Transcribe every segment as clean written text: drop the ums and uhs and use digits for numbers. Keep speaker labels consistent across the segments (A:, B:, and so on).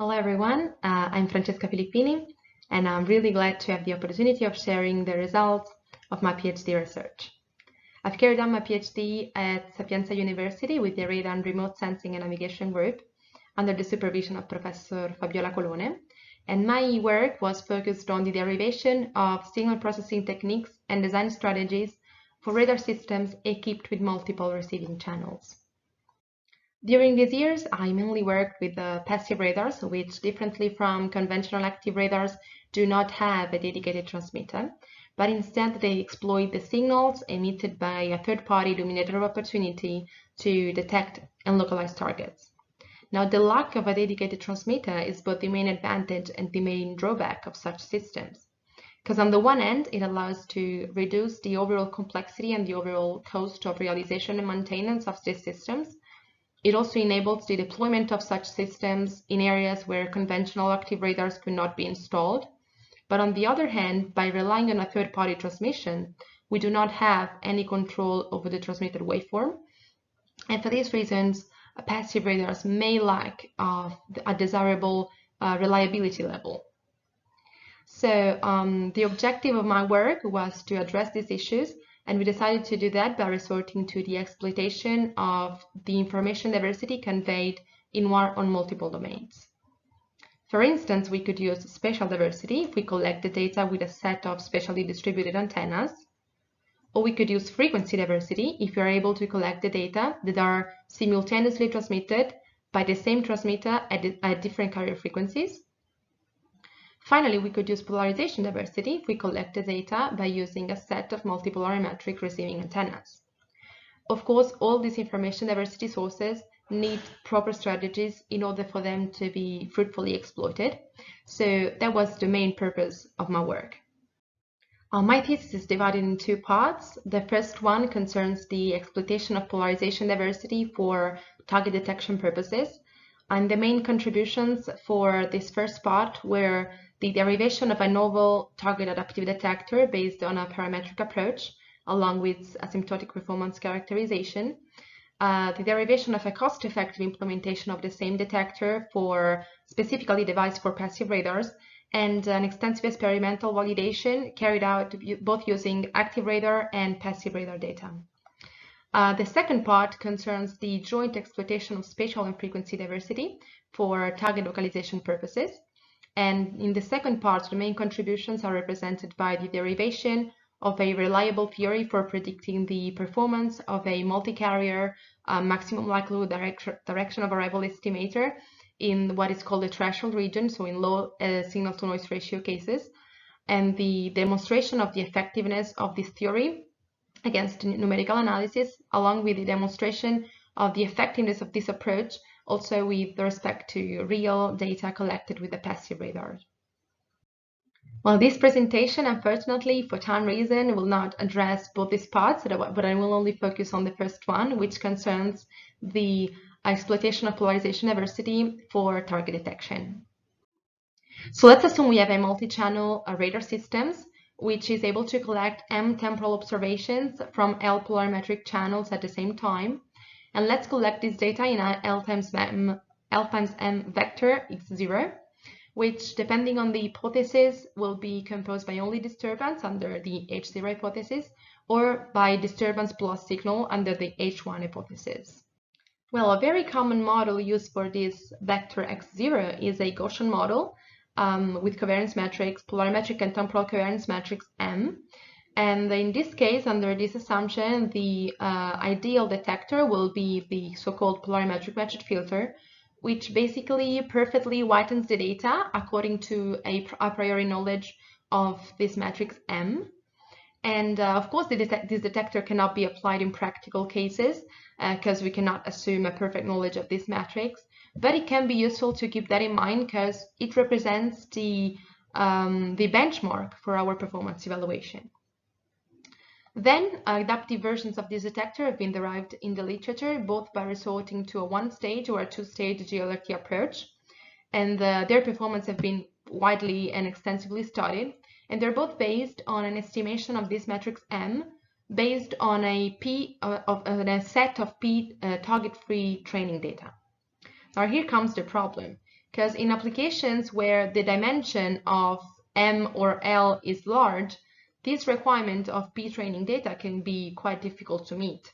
A: Hello everyone, I'm Francesca Filippini and I'm really glad to have the opportunity of sharing the results of my PhD research. I've carried on my PhD at Sapienza University with the Radar and Remote Sensing and Navigation Group under the supervision of Professor Fabiola Colone, and my work was focused on the derivation of signal processing techniques and design strategies for radar systems equipped with multiple receiving channels. During these years, I mainly worked with passive radars, which, differently from conventional active radars, do not have a dedicated transmitter, but instead they exploit the signals emitted by a third-party illuminator of opportunity to detect and localize targets. Now, the lack of a dedicated transmitter is both the main advantage and the main drawback of such systems. Because on the one end, it allows to reduce the overall complexity and the overall cost of realization and maintenance of these systems. It also enables the deployment of such systems in areas where conventional active radars could not be installed. But on the other hand, by relying on a third-party transmission, we do not have any control over the transmitted waveform. And for these reasons, passive radars may lack a desirable reliability level. So the objective of my work was to address these issues, and we decided to do that by resorting to the exploitation of the information diversity conveyed in one or multiple domains. For instance, we could use spatial diversity if we collect the data with a set of spatially distributed antennas, or we could use frequency diversity if we are able to collect the data that are simultaneously transmitted by the same transmitter at different carrier frequencies. Finally, we could use polarization diversity if we collect the data by using a set of multiple parametric receiving antennas. Of course, all these information diversity sources need proper strategies in order for them to be fruitfully exploited. So that was the main purpose of my work. My thesis is divided in two parts. The first one concerns the exploitation of polarization diversity for target detection purposes. And the main contributions for this first part were the derivation of a novel target adaptive detector based on a parametric approach, along with asymptotic performance characterization, the derivation of a cost-effective implementation of the same detector for specifically devised for passive radars, and an extensive experimental validation carried out both using active radar and passive radar data. The second part concerns the joint exploitation of spatial and frequency diversity for target localization purposes. And in the second part, the main contributions are represented by the derivation of a reliable theory for predicting the performance of a multi-carrier maximum likelihood direction of arrival estimator in what is called the threshold region, so in low signal-to-noise ratio cases, and the demonstration of the effectiveness of this theory against numerical analysis, along with the demonstration of the effectiveness of this approach also with respect to real data collected with the passive radar. Well, this presentation, unfortunately, for time reason, will not address both these parts, but I will only focus on the first one, which concerns the exploitation of polarization diversity for target detection. So let's assume we have a multi-channel radar systems, which is able to collect M temporal observations from L polarimetric channels at the same time. And let's collect this data in a L times M vector x0, which, depending on the hypothesis, will be composed by only disturbance under the H0 hypothesis or by disturbance plus signal under the H1 hypothesis. Well, a very common model used for this vector x0 is a Gaussian model with covariance matrix, polarimetric and temporal covariance matrix M. And in this case, under this assumption, the ideal detector will be the so-called polarimetric matched filter, which basically perfectly whitens the data according to a priori knowledge of this matrix M. And of course, this detector cannot be applied in practical cases because we cannot assume a perfect knowledge of this matrix, but it can be useful to keep that in mind because it represents the benchmark for our performance evaluation. Then, adaptive versions of this detector have been derived in the literature, both by resorting to a one-stage or a two-stage GLRT approach, and their performance have been widely and extensively studied, and they're both based on an estimation of this matrix M based on a set of P target-free training data. Now here comes the problem. because in applications where the dimension of M or L is large, this requirement of p-training data can be quite difficult to meet.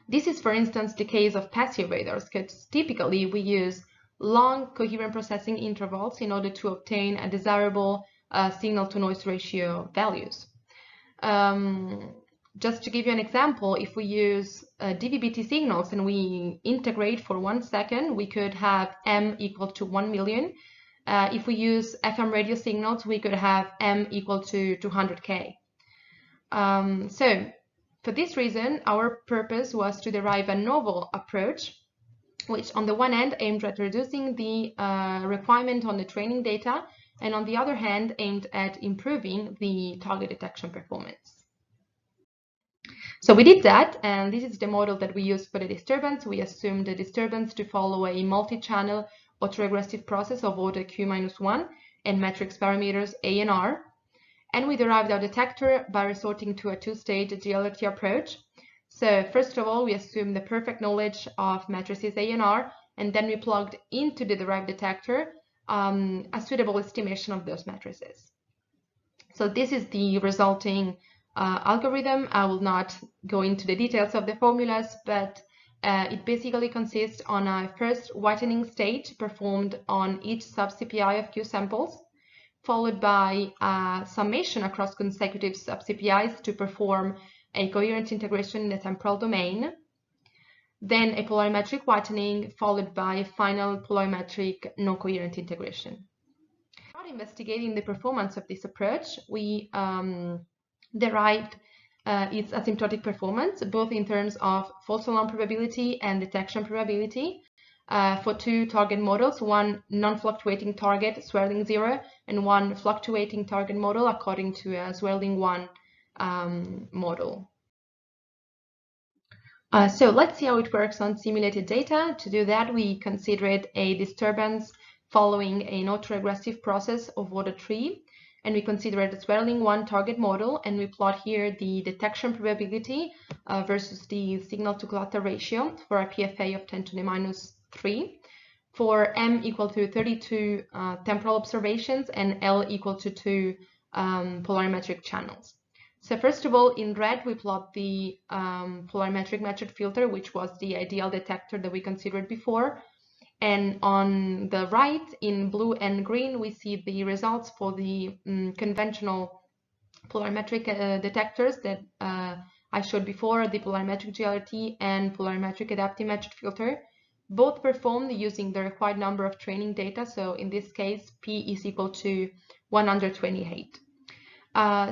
A: This is, for instance, the case of passive radars, because typically we use long coherent processing intervals in order to obtain a desirable signal-to-noise ratio values. Just to give you an example, if we use DVB-T signals and we integrate for 1 second, we could have M equal to 1 million. If we use FM radio signals, we could have M equal to 200K. So for this reason, our purpose was to derive a novel approach, which on the one hand aimed at reducing the requirement on the training data, and on the other hand aimed at improving the target detection performance. So we did that, and this is the model that we used for the disturbance. We assumed the disturbance to follow a multi-channel autoregressive process of order Q-1 and matrix parameters A and R. And we derived our detector by resorting to a two-stage GLRT approach. So first of all, we assumed the perfect knowledge of matrices A and R, and then we plugged into the derived detector a suitable estimation of those matrices. So this is the resulting algorithm. I will not go into the details of the formulas, but it basically consists on a first whitening stage performed on each sub-CPI of Q samples, followed by a summation across consecutive sub-CPIs to perform a coherent integration in the temporal domain, then a polarimetric whitening, followed by final polarimetric non-coherent integration. While investigating the performance of this approach, we derived its asymptotic performance, both in terms of false alarm probability and detection probability, for two target models, one non-fluctuating target, swirling 0, and one fluctuating target model according to a swirling 1 model. So let's see how it works on simulated data. To do that, we considered a disturbance following an autoregressive process of order 3, and we considered a swirling 1 target model, and we plot here the detection probability versus the signal-to-clutter ratio for a PFA of 10 to the minus 3 for M equal to 32 temporal observations and L equal to 2 polarimetric channels. So first of all, in red, we plot the polarimetric measured filter, which was the ideal detector that we considered before. And on the right, in blue and green, we see the results for the conventional polarimetric detectors that I showed before, the polarimetric GLRT and polarimetric adaptive measured filter, both performed using the required number of training data. So in this case, P is equal to 128.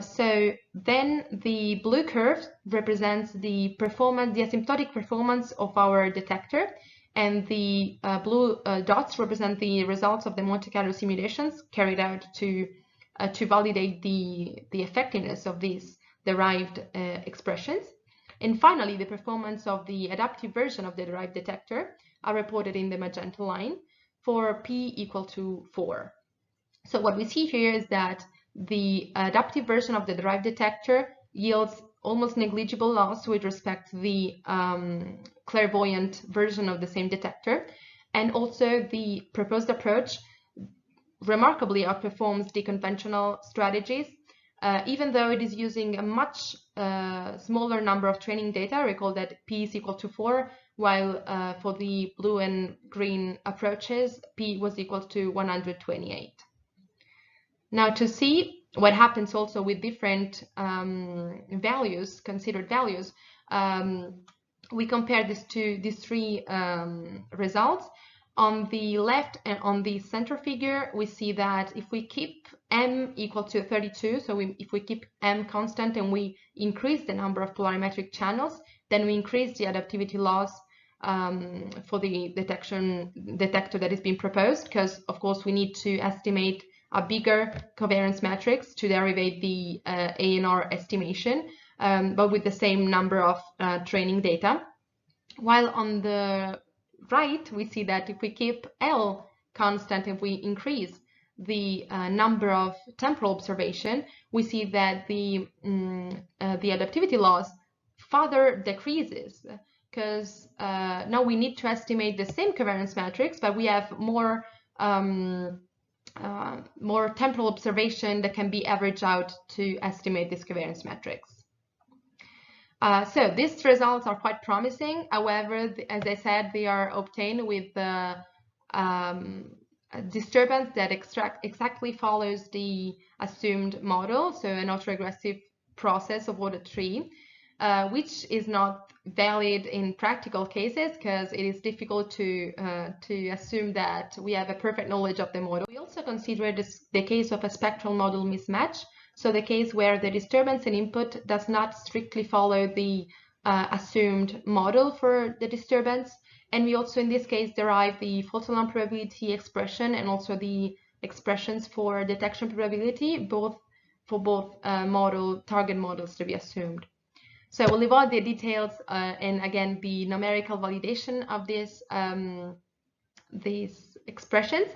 A: So then the blue curve represents the performance, the asymptotic performance of our detector, and the blue dots represent the results of the Monte-Carlo simulations carried out to validate the effectiveness of these derived expressions. And finally, the performance of the adaptive version of the derived detector are reported in the magenta line for P equal to 4. So what we see here is that the adaptive version of the derived detector yields almost negligible loss with respect to the clairvoyant version of the same detector, and also the proposed approach remarkably outperforms the conventional strategies, even though it is using a much smaller number of training data. Recall that P is equal to 4, while for the blue and green approaches, P was equal to 128. Now, to see what happens also with different values, considered values, we compare these three results. On the left and on the center figure, we see that if we keep M equal to 32, so if we keep M constant and we increase the number of polarimetric channels, then we increase the adaptivity loss for the detector that is being proposed, because of course we need to estimate a bigger covariance matrix to derivate the ANR estimation, but with the same number of training data. While on the right, we see that if we keep L constant, if we increase the number of temporal observation, we see that the adaptivity loss further decreases, because now we need to estimate the same covariance matrix, but we have more more temporal observation that can be averaged out to estimate these covariance metrics. So these results are quite promising. However, as I said, they are obtained with the disturbance that exactly follows the assumed model, so an autoregressive process of order 3, which is not valid in practical cases because it is difficult to assume that we have a perfect knowledge of the model. We also consider the case of a spectral model mismatch, so the case where the disturbance in input does not strictly follow the assumed model for the disturbance. And we also, in this case, derive the fault alarm probability expression and also the expressions for detection probability, for both target models to be assumed. So I will leave out the details and again the numerical validation of these expressions.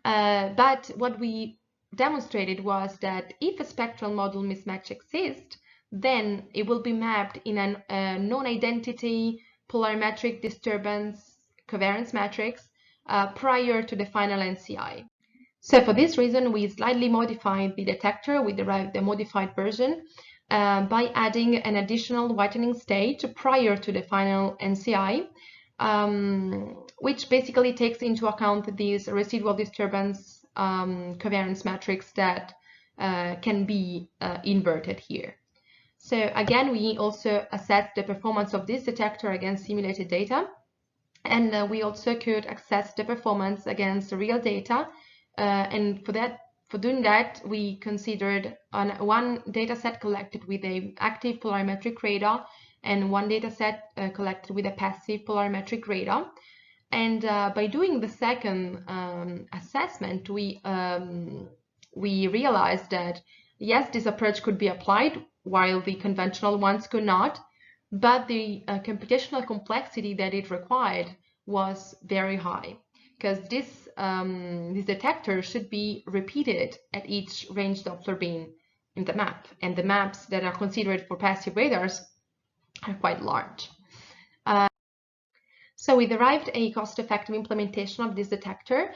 A: But what we demonstrated was that if a spectral model mismatch exists, then it will be mapped in a non-identity polarimetric disturbance covariance matrix prior to the final NCI. So for this reason, we slightly modified the detector. We derived the modified version by adding an additional whitening stage prior to the final NCI, which basically takes into account these residual disturbance covariance matrix that can be inverted here. So again, we also assessed the performance of this detector against simulated data, and we also could assess the performance against real data. And for doing that, we considered one data set collected with an active polarimetric radar and one data set collected with a passive polarimetric radar. And by doing the second assessment, we realized that yes, this approach could be applied while the conventional ones could not, but the computational complexity that it required was very high, because this detector should be repeated at each range Doppler beam in the map, and the maps that are considered for passive radars are quite large. So we derived a cost-effective implementation of this detector,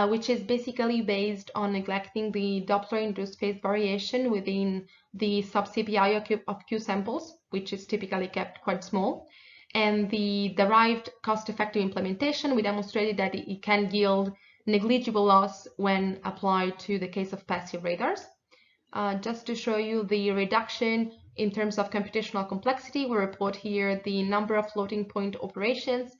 A: which is basically based on neglecting the Doppler-induced phase variation within the sub-CPI of Q samples, which is typically kept quite small. And the derived cost-effective implementation, we demonstrated that it can yield negligible loss when applied to the case of passive radars. Just to show you the reduction in terms of computational complexity, we report here the number of floating point operations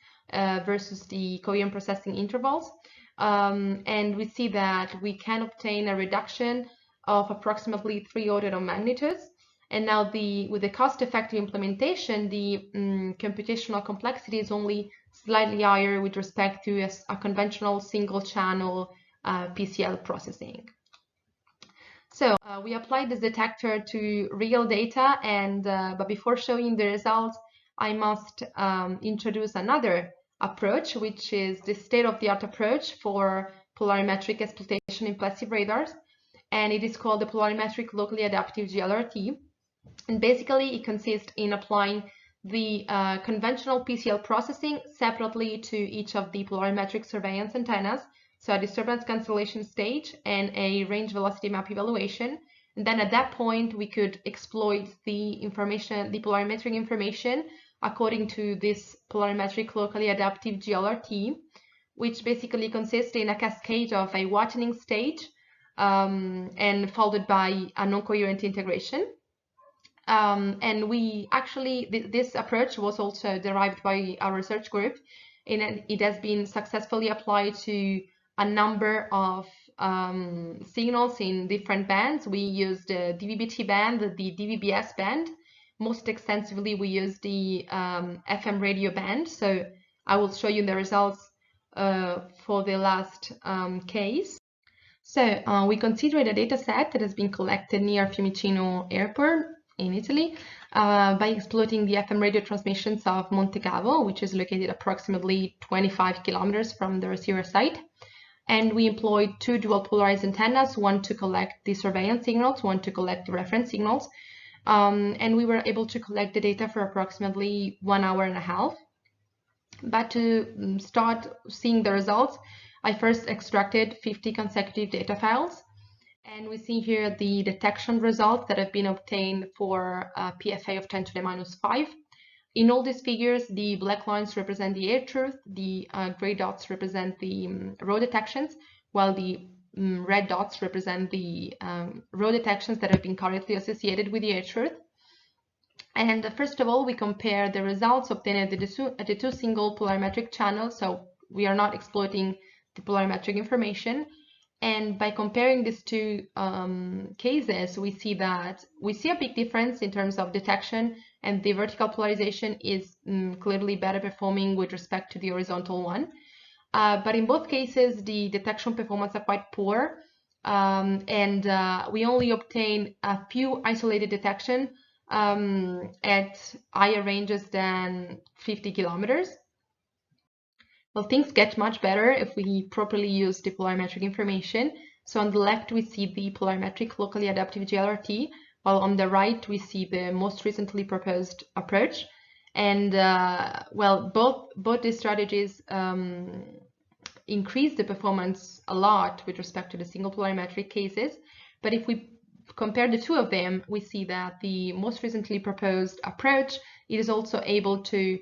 A: versus the coherent processing intervals. And we see that we can obtain a reduction of approximately 3 orders of magnitudes. And now with the cost-effective implementation, the computational complexity is only slightly higher with respect to a conventional single-channel PCL processing. So we applied this detector to real data, and but before showing the results, I must introduce another approach, which is the state-of-the-art approach for polarimetric exploitation in passive radars, and it is called the polarimetric locally adaptive GLRT. And basically, it consists in applying the conventional PCL processing separately to each of the polarimetric surveillance antennas, so a disturbance cancellation stage and a range velocity map evaluation. And then at that point, we could exploit the information, the polarimetric information, according to this polarimetric locally adaptive GLRT, which basically consists in a cascade of a whitening stage and followed by a non-coherent integration. And we actually, this approach was also derived by our research group, and it has been successfully applied to a number of signals in different bands. We used the DVB-T band, the DVB-S band. Most extensively, we used the FM radio band. So I will show you the results for the last case. So we considered a data set that has been collected near Fiumicino Airport in Italy by exploiting the FM radio transmissions of Monte Cavo, which is located approximately 25 kilometers from the receiver site. And we employed 2 dual polarized antennas, one to collect the surveillance signals, one to collect the reference signals. And we were able to collect the data for approximately 1.5 hours. But to start seeing the results, I first extracted 50 consecutive data files, and we see here the detection results that have been obtained for a PFA of 10 to the minus 5. In all these figures, the black lines represent the air truth, the gray dots represent the row detections, while the red dots represent the row detections that have been correctly associated with the air truth. And first of all, we compare the results obtained at the two single polarimetric channels, so we are not exploiting the polarimetric information. And by comparing these two cases, we see a big difference in terms of detection, and the vertical polarization is clearly better performing with respect to the horizontal one. But in both cases, the detection performance are quite poor, and we only obtain a few isolated detection at higher ranges than 50 kilometers. Well, things get much better if we properly use the polarimetric information. So on the left, we see the polarimetric locally adaptive GLRT, while on the right, we see the most recently proposed approach. And well, both these strategies increase the performance a lot with respect to the single polarimetric cases. But if we compare the two of them, we see that the most recently proposed approach is also able to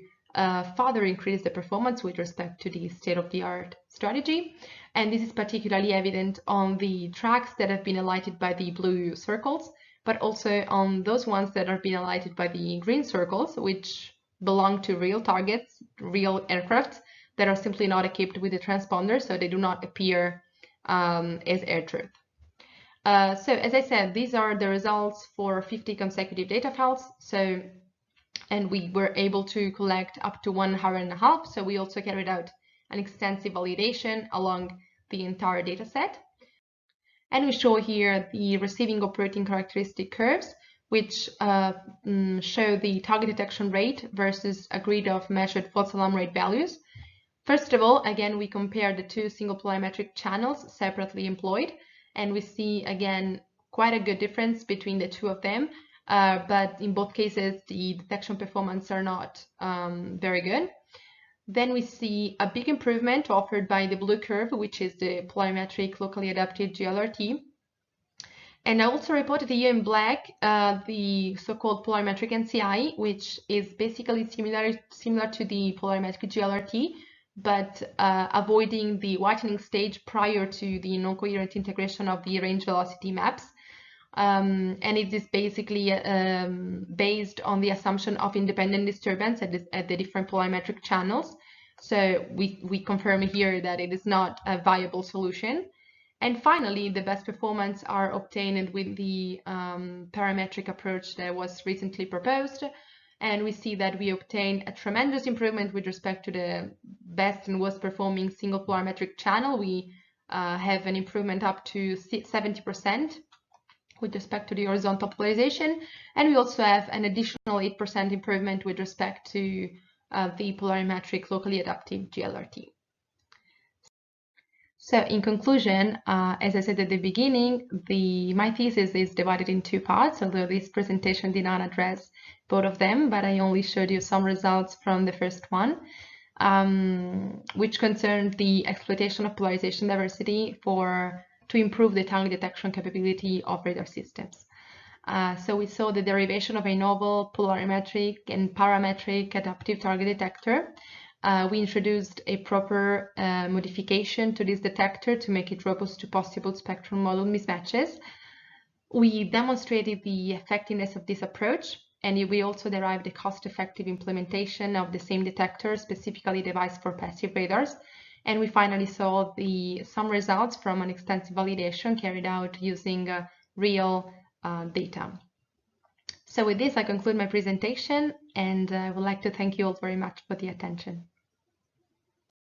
A: further increase the performance with respect to the state-of-the-art strategy. And this is particularly evident on the tracks that have been highlighted by the blue circles, but also on those ones that are being highlighted by the green circles, which belong to real targets, real aircraft that are simply not equipped with a transponder, so they do not appear as air truth. So as I said, these are the results for 50 consecutive data files. And we were able to collect up to 1.5 hours. So we also carried out an extensive validation along the entire data set. And we show here the receiving operating characteristic curves, which show the target detection rate versus a grid of measured false alarm rate values. First of all, again, we compare the two single polarimetric channels separately employed, and we see, again, quite a good difference between the two of them. But in both cases, the detection performance are not very good. Then we see a big improvement offered by the blue curve, which is the polarimetric locally adapted GLRT. And I also reported here in black the so-called polarimetric NCI, which is basically similar to the polarimetric GLRT, but avoiding the whitening stage prior to the non-coherent integration of the range velocity maps. And it is basically based on the assumption of independent disturbance at the different polarimetric channels. So we confirm here that it is not a viable solution. And finally, the best performance are obtained with the parametric approach that was recently proposed. And we see that we obtain a tremendous improvement with respect to the best and worst performing single polarimetric channel. We have an improvement up to 70% with respect to the horizontal polarization, and we also have an additional 8% improvement with respect to the polarimetric locally adaptive GLRT. So in conclusion, as I said at the beginning, my thesis is divided in two parts, although this presentation did not address both of them, but I only showed you some results from the first one, which concerned the exploitation of polarization diversity to improve the target detection capability of radar systems. So we saw the derivation of a novel polarimetric and parametric adaptive target detector. We introduced a proper modification to this detector to make it robust to possible spectral model mismatches. We demonstrated the effectiveness of this approach, and we also derived a cost-effective implementation of the same detector specifically devised for passive radars. And we finally saw some results from an extensive validation carried out using real data. So with this, I conclude my presentation, and I would like to thank you all very much for the attention.